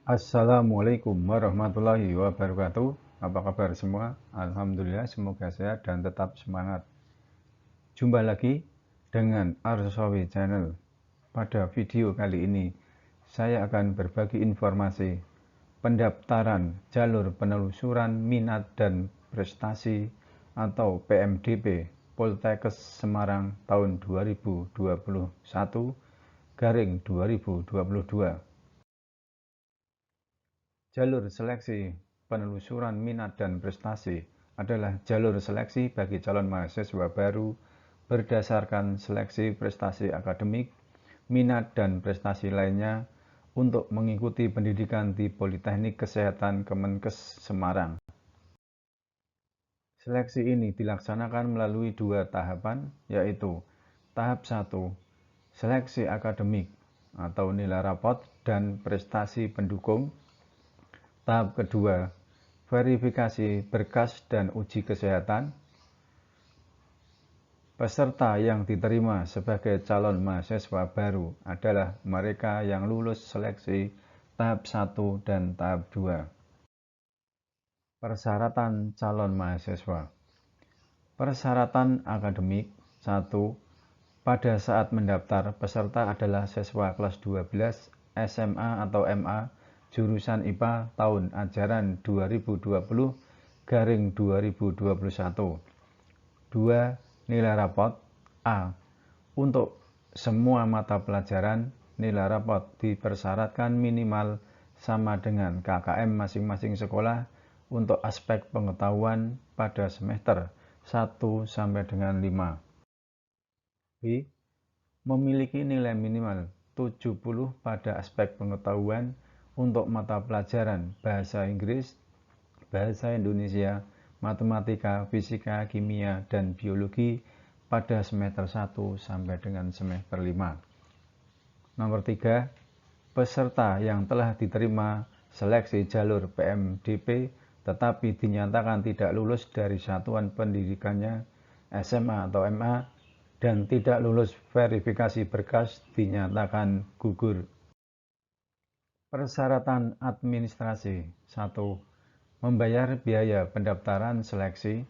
Assalamualaikum warahmatullahi wabarakatuh. Apa kabar semua? Alhamdulillah, semoga sehat dan tetap semangat. Jumpa lagi dengan Arsawi Channel. Pada video kali ini, saya akan berbagi informasi pendaftaran jalur penelusuran minat dan prestasi atau PMDP Poltekkes Semarang tahun 2021-2022. Jalur seleksi penelusuran minat dan prestasi adalah jalur seleksi bagi calon mahasiswa baru berdasarkan seleksi prestasi akademik, minat dan prestasi lainnya untuk mengikuti pendidikan di Politeknik Kesehatan Kemenkes Semarang. Seleksi ini dilaksanakan melalui 2 tahapan, yaitu tahap 1, seleksi akademik atau nilai rapot dan prestasi pendukung. Tahap kedua, verifikasi berkas dan uji kesehatan. Peserta yang diterima sebagai calon mahasiswa baru adalah mereka yang lulus seleksi tahap 1 dan tahap 2. Persyaratan calon mahasiswa. Persyaratan akademik. 1. Pada saat mendaftar, peserta adalah siswa kelas 12 SMA atau MA jurusan IPA tahun ajaran 2020-2021. 2. Nilai rapot. A. Untuk semua mata pelajaran, nilai rapot dipersyaratkan minimal sama dengan KKM masing-masing sekolah untuk aspek pengetahuan pada semester 1 sampai dengan 5. B. Memiliki nilai minimal 70 pada aspek pengetahuan untuk mata pelajaran Bahasa Inggris, Bahasa Indonesia, Matematika, Fisika, Kimia, dan Biologi pada semester 1 sampai dengan semester 5. Nomor 3. Peserta yang telah diterima seleksi jalur PMDP tetapi dinyatakan tidak lulus dari satuan pendidikannya SMA atau MA dan tidak lulus verifikasi berkas dinyatakan gugur. Persyaratan administrasi. 1. Membayar biaya pendaftaran seleksi.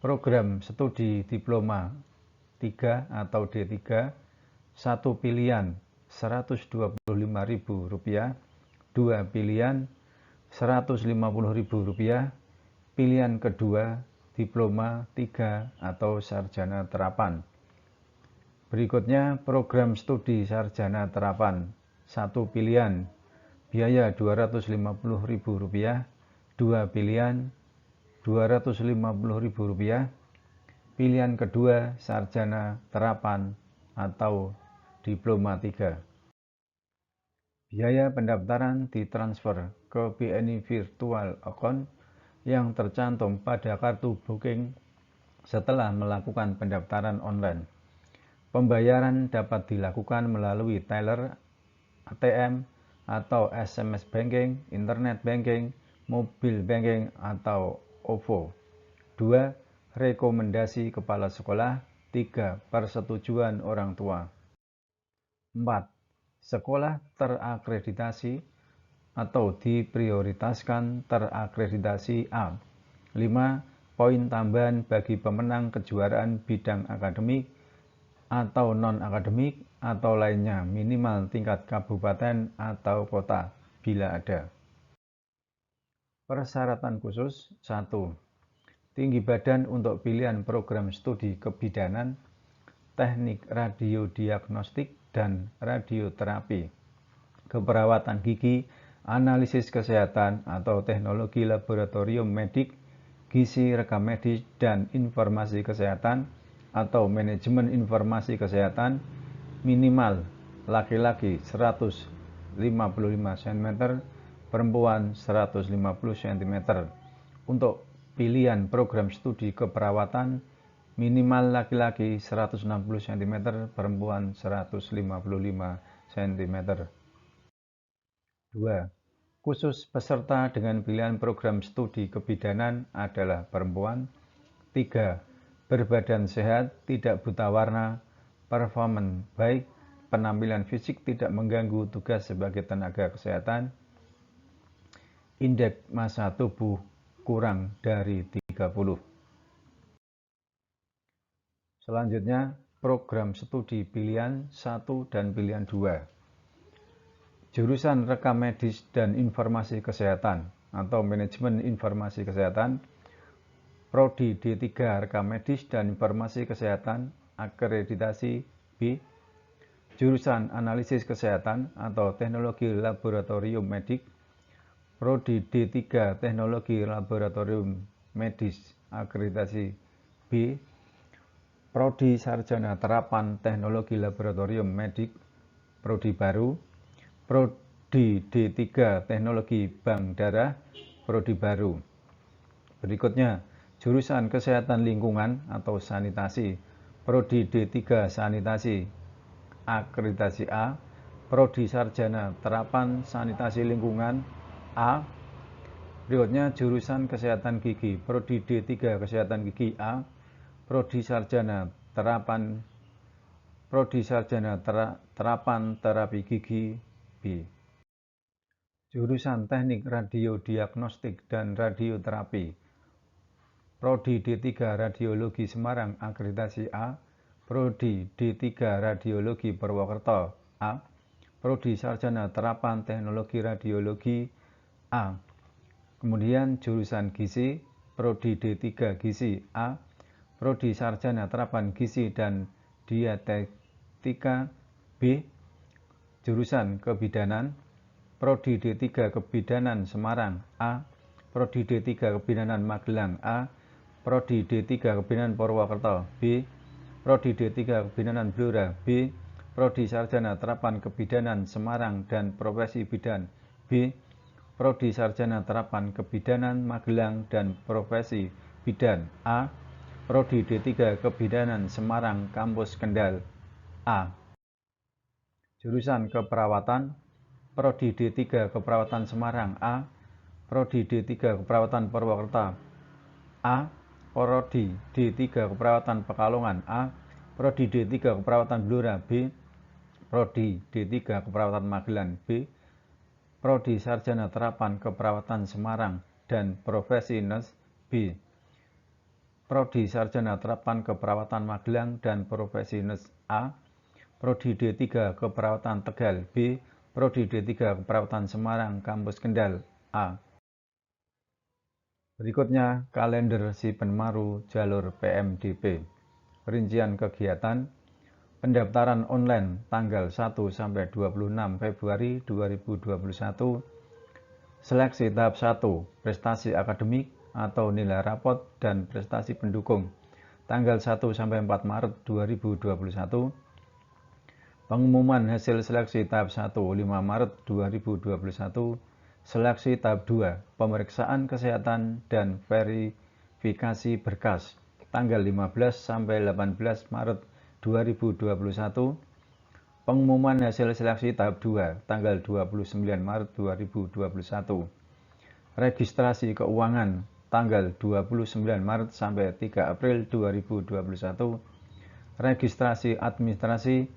Program studi diploma 3 atau D3, 1 pilihan Rp125.000, 2 pilihan Rp150.000, pilihan kedua diploma 3 atau sarjana terapan. Berikutnya program studi sarjana terapan. 1 pilihan biaya Rp250.000, 2 pilihan Rp250.000, pilihan kedua sarjana terapan atau diploma 3. Biaya pendaftaran ditransfer ke BNI Virtual Account yang tercantum pada kartu booking setelah melakukan pendaftaran online. Pembayaran dapat dilakukan melalui teller, ATM, atau SMS banking, internet banking, mobil banking, atau OVO. 2. Rekomendasi kepala sekolah. 3. Persetujuan orang tua. 4. Sekolah terakreditasi atau diprioritaskan terakreditasi A. 5. Poin tambahan bagi pemenang kejuaraan bidang akademik atau non-akademik atau lainnya minimal tingkat kabupaten atau kota bila ada. Persyaratan khusus. 1. Tinggi badan untuk pilihan program studi kebidanan, teknik radiodiagnostik dan radioterapi, keperawatan gigi, analisis kesehatan atau teknologi laboratorium medik, gizi rekam medis dan informasi kesehatan atau manajemen informasi kesehatan, minimal laki-laki 155 cm, perempuan 150 cm. Untuk pilihan program studi keperawatan, minimal laki-laki 160 cm, perempuan 155 cm. 2. Khusus peserta dengan pilihan program studi kebidanan adalah perempuan. 3. Berbadan sehat, tidak buta warna, performan baik, penampilan fisik tidak mengganggu tugas sebagai tenaga kesehatan. indeks massa tubuh kurang dari 30. Selanjutnya, program studi pilihan 1 dan pilihan 2. Jurusan Rekam Medis dan Informasi Kesehatan atau Manajemen Informasi Kesehatan, Prodi D3 Rekam Medis dan Informasi Kesehatan, akreditasi B. Jurusan Analisis Kesehatan atau Teknologi Laboratorium Medik, Prodi D3 Teknologi Laboratorium Medis, akreditasi B. Prodi Sarjana Terapan Teknologi Laboratorium Medik, Prodi baru. Prodi D3 Teknologi Bank Darah, Prodi baru. Berikutnya, jurusan Kesehatan Lingkungan atau Sanitasi, Prodi D3 Sanitasi, akreditasi A. Prodi Sarjana Terapan Sanitasi Lingkungan A. Berikutnya, jurusan Kesehatan Gigi, Prodi D3 Kesehatan Gigi A. Prodi Sarjana Terapan Terapi Gigi B. Jurusan Teknik Radiodiagnostik dan Radioterapi, Prodi D3 Radiologi Semarang, akreditasi A. Prodi D3 Radiologi Purwokerto A. Prodi Sarjana Terapan Teknologi Radiologi A. Kemudian jurusan Gizi, Prodi D3 Gizi A. Prodi Sarjana Terapan Gizi dan Dietetika B. Jurusan Kebidanan, Prodi D3 Kebidanan Semarang A. Prodi D3 Kebidanan Magelang A. Prodi D3 Kebidanan Purwokerto B. Prodi D3 Kebidanan Blora B. Prodi Sarjana Terapan Kebidanan Semarang dan Profesi Bidan B. Prodi Sarjana Terapan Kebidanan Magelang dan Profesi Bidan A. Prodi D3 Kebidanan Semarang Kampus Kendal A. Jurusan Keperawatan, Prodi D3 Keperawatan Semarang A. Prodi D3 Keperawatan Purwokerto A. Prodi D3 Keperawatan Pekalongan A. Prodi D3 Keperawatan Blora B. Prodi D3 Keperawatan Magelang B. Prodi Sarjana Terapan Keperawatan Semarang dan Profesi Nurse B. Prodi Sarjana Terapan Keperawatan Magelang dan Profesi Nurse A. Prodi D3 Keperawatan Tegal B. Prodi D3 Keperawatan Semarang Kampus Kendal A. Berikutnya, kalender si penmaru jalur PMDP. Rincian kegiatan, pendaftaran online tanggal 1 sampai 26 Februari 2021, seleksi tahap 1, prestasi akademik atau nilai rapot dan prestasi pendukung, tanggal 1 sampai 4 Maret 2021, pengumuman hasil seleksi tahap 1, 5 Maret 2021, seleksi tahap 2, pemeriksaan kesehatan dan verifikasi berkas, tanggal 15 sampai 18 Maret 2021, pengumuman hasil seleksi tahap 2, tanggal 29 Maret 2021, registrasi keuangan, tanggal 29 Maret sampai 3 April 2021, registrasi administrasi,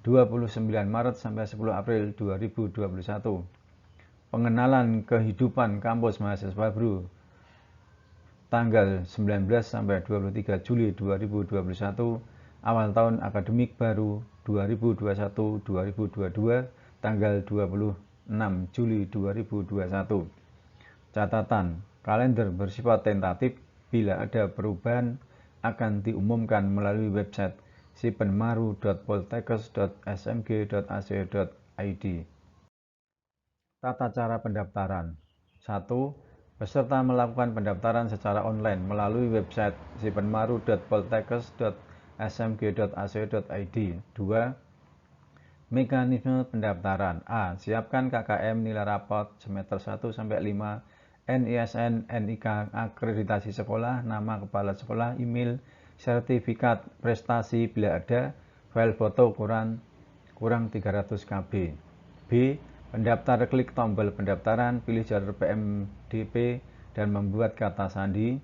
29 Maret sampai 10 April 2021, pengenalan kehidupan kampus mahasiswa baru tanggal 19 sampai 23 Juli 2021, awal tahun akademik baru 2021-2022 tanggal 26 Juli 2021. Catatan, kalender bersifat tentatif, bila ada perubahan akan diumumkan melalui website sipenmaru.poltekkes.smg.ac.id. Tata cara pendaftaran. 1. Peserta melakukan pendaftaran secara online melalui website sipenmaru.poltekkes.smg.ac.id. 2. Mekanisme pendaftaran. A. Siapkan KKM nilai rapot semester 1 sampai 5, NISN, NIK, akreditasi sekolah, nama kepala sekolah, email, sertifikat prestasi bila ada, file foto ukuran kurang 300 KB. B. Pendaftar klik tombol pendaftaran, pilih jalur PMDP dan membuat kata sandi.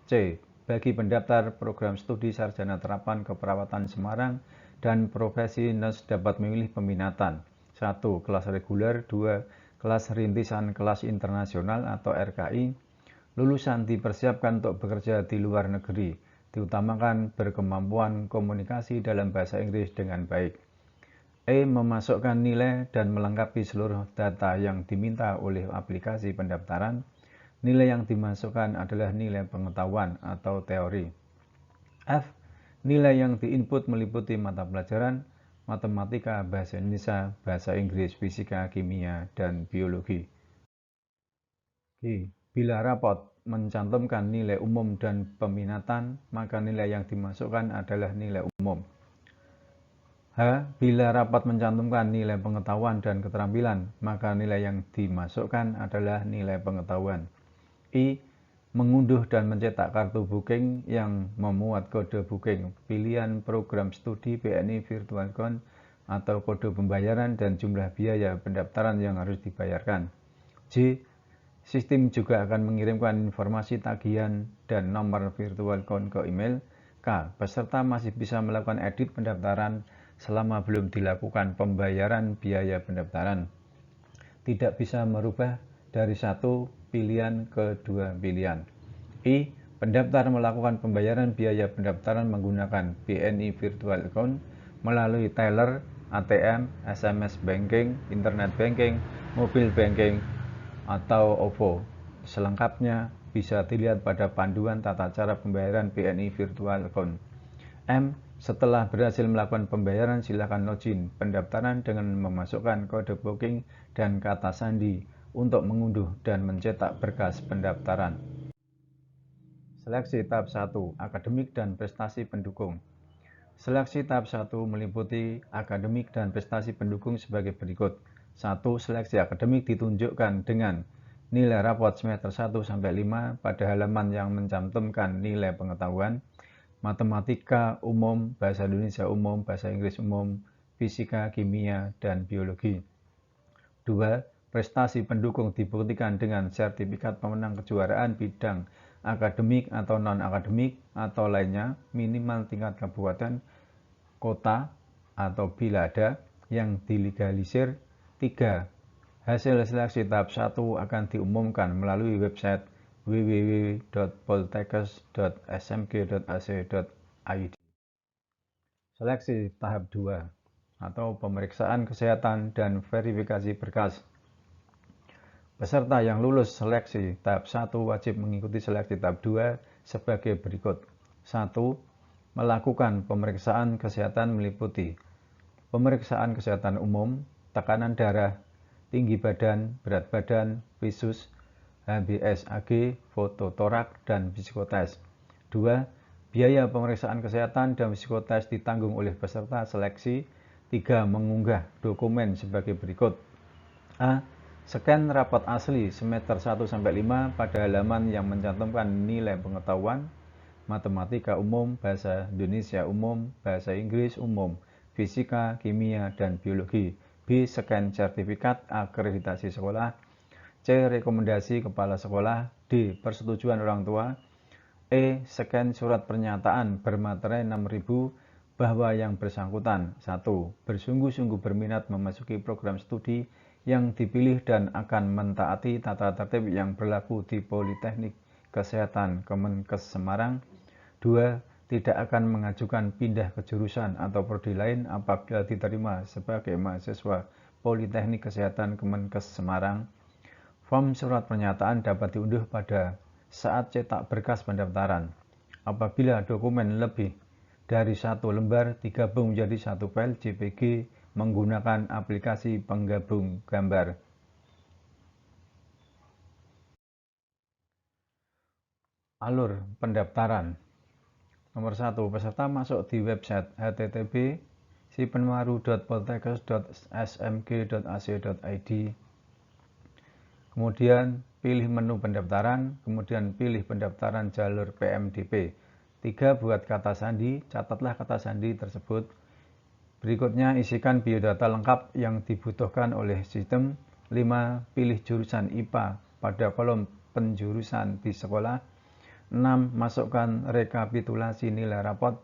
C. Bagi pendaftar program studi sarjana terapan keperawatan Semarang dan profesi nurse dapat memilih peminatan. 1. Kelas reguler, 2. kelas rintisan kelas internasional atau RKI, lulusan dipersiapkan untuk bekerja di luar negeri, diutamakan berkemampuan komunikasi dalam bahasa Inggris dengan baik. Memasukkan nilai dan melengkapi seluruh data yang diminta oleh aplikasi pendaftaran. Nilai yang dimasukkan adalah nilai pengetahuan atau teori. F. Nilai yang diinput meliputi mata pelajaran matematika, bahasa Indonesia, bahasa Inggris, fisika, kimia, dan biologi. G. Bila rapot mencantumkan nilai umum dan peminatan, maka nilai yang dimasukkan adalah nilai umum. H. Bila rapat mencantumkan nilai pengetahuan dan keterampilan, maka nilai yang dimasukkan adalah nilai pengetahuan. I. Mengunduh dan mencetak kartu booking yang memuat kode booking, pilihan program studi BNI Virtual Account atau kode pembayaran dan jumlah biaya pendaftaran yang harus dibayarkan. J. Sistem juga akan mengirimkan informasi tagihan dan nomor virtual account ke email. K. Peserta masih bisa melakukan edit pendaftaran selama belum dilakukan pembayaran biaya pendaftaran. Tidak bisa merubah dari satu pilihan ke dua pilihan. I. Pendaftar melakukan pembayaran biaya pendaftaran menggunakan BNI Virtual Account melalui teller, ATM, SMS banking, internet banking, mobile banking, atau OVO. Selengkapnya bisa dilihat pada panduan tata cara pembayaran BNI Virtual Account. M. Setelah berhasil melakukan pembayaran, silakan login pendaftaran dengan memasukkan kode booking dan kata sandi untuk mengunduh dan mencetak berkas pendaftaran. Seleksi tahap 1, akademik dan prestasi pendukung. Seleksi tahap 1 meliputi akademik dan prestasi pendukung sebagai berikut. 1. Seleksi akademik ditunjukkan dengan nilai rapot semester 1-5 pada halaman yang mencantumkan nilai pengetahuan, matematika umum, bahasa Indonesia umum, bahasa Inggris umum, fisika, kimia, dan biologi. 2. Prestasi pendukung dibuktikan dengan sertifikat pemenang kejuaraan bidang akademik atau non-akademik atau lainnya minimal tingkat kabupaten, kota, atau bila ada yang dilegalisir. 3. Hasil seleksi tahap 1 akan diumumkan melalui website www.poltekkes.smg.ac.id. Seleksi tahap 2 atau pemeriksaan kesehatan dan verifikasi berkas. Peserta yang lulus seleksi tahap 1 wajib mengikuti seleksi tahap 2 sebagai berikut. 1. Melakukan pemeriksaan kesehatan meliputi pemeriksaan kesehatan umum, tekanan darah, tinggi badan, berat badan, visus, HbSAg, foto torak, dan psikotes. 2. Biaya pemeriksaan kesehatan dan psikotes ditanggung oleh peserta seleksi. 3. Mengunggah dokumen sebagai berikut. A. Scan rapot asli semester 1-5 pada halaman yang mencantumkan nilai pengetahuan, matematika umum, bahasa Indonesia umum, bahasa Inggris umum, fisika, kimia, dan biologi. B. Scan sertifikat akreditasi sekolah. C. Rekomendasi kepala sekolah. D. Persetujuan orang tua. E. Scan surat pernyataan bermaterai 6.000 bahwa yang bersangkutan 1. Bersungguh-sungguh berminat memasuki program studi yang dipilih dan akan mentaati tata tertib yang berlaku di Politeknik Kesehatan Kemenkes Semarang. 2. Tidak akan mengajukan pindah ke jurusan atau prodi lain apabila diterima sebagai mahasiswa Politeknik Kesehatan Kemenkes Semarang. Form surat pernyataan dapat diunduh pada saat cetak berkas pendaftaran. Apabila dokumen lebih dari satu lembar digabung menjadi satu file JPG menggunakan aplikasi penggabung gambar. Alur pendaftaran. Nomor 1. Peserta masuk di website http://sipenwaru.poltekkes.smg.ac.id. Kemudian pilih menu pendaftaran, kemudian pilih pendaftaran jalur PMDP. 3. Buat kata sandi, catatlah kata sandi tersebut. Berikutnya isikan biodata lengkap yang dibutuhkan oleh sistem. 5. Pilih jurusan IPA pada kolom penjurusan di sekolah. 6. Masukkan rekapitulasi nilai rapot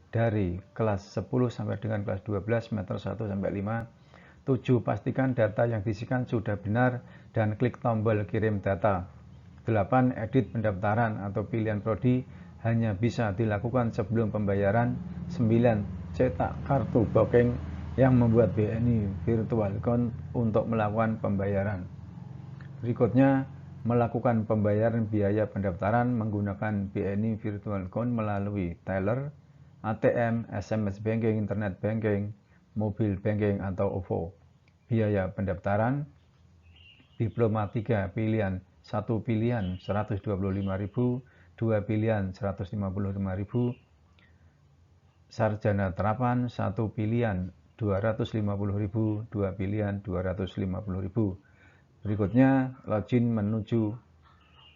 dari kelas 10 sampai dengan kelas 12 semester 1-5. 7. Pastikan data yang diisikan sudah benar dan klik tombol kirim data. 8. Edit pendaftaran atau pilihan prodi hanya bisa dilakukan sebelum pembayaran. 9. Cetak kartu booking yang membuat BNI Virtual Account untuk melakukan pembayaran. Berikutnya, melakukan pembayaran biaya pendaftaran menggunakan BNI Virtual Account melalui teller, ATM, SMS banking, internet banking, mobil banking atau OVO. Biaya pendaftaran Diploma 3 pilihan, 1 pilihan 125.000, 2 pilihan 155.000, sarjana terapan 1 pilihan 250.000, 2 pilihan 250.000. Berikutnya, login menuju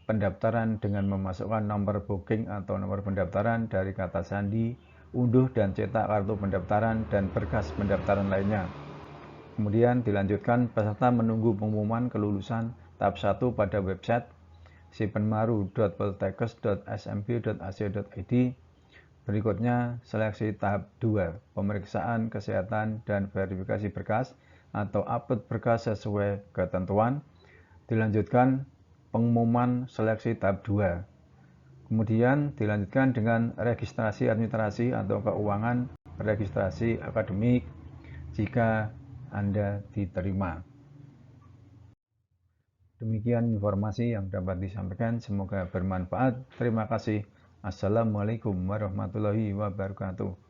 pendaftaran dengan memasukkan nomor booking atau nomor pendaftaran dari kata sandi, unduh dan cetak kartu pendaftaran dan berkas pendaftaran lainnya. Kemudian dilanjutkan peserta menunggu pengumuman kelulusan tahap 1 pada website sipenmaru.poltekkes.smp.ac.id. Berikutnya seleksi tahap 2, pemeriksaan kesehatan dan verifikasi berkas atau upload berkas sesuai ketentuan. Dilanjutkan pengumuman seleksi tahap 2. Kemudian dilanjutkan dengan registrasi administrasi atau keuangan, registrasi akademik jika Anda diterima. Demikian informasi yang dapat disampaikan, semoga bermanfaat. Terima kasih. Assalamualaikum warahmatullahi wabarakatuh.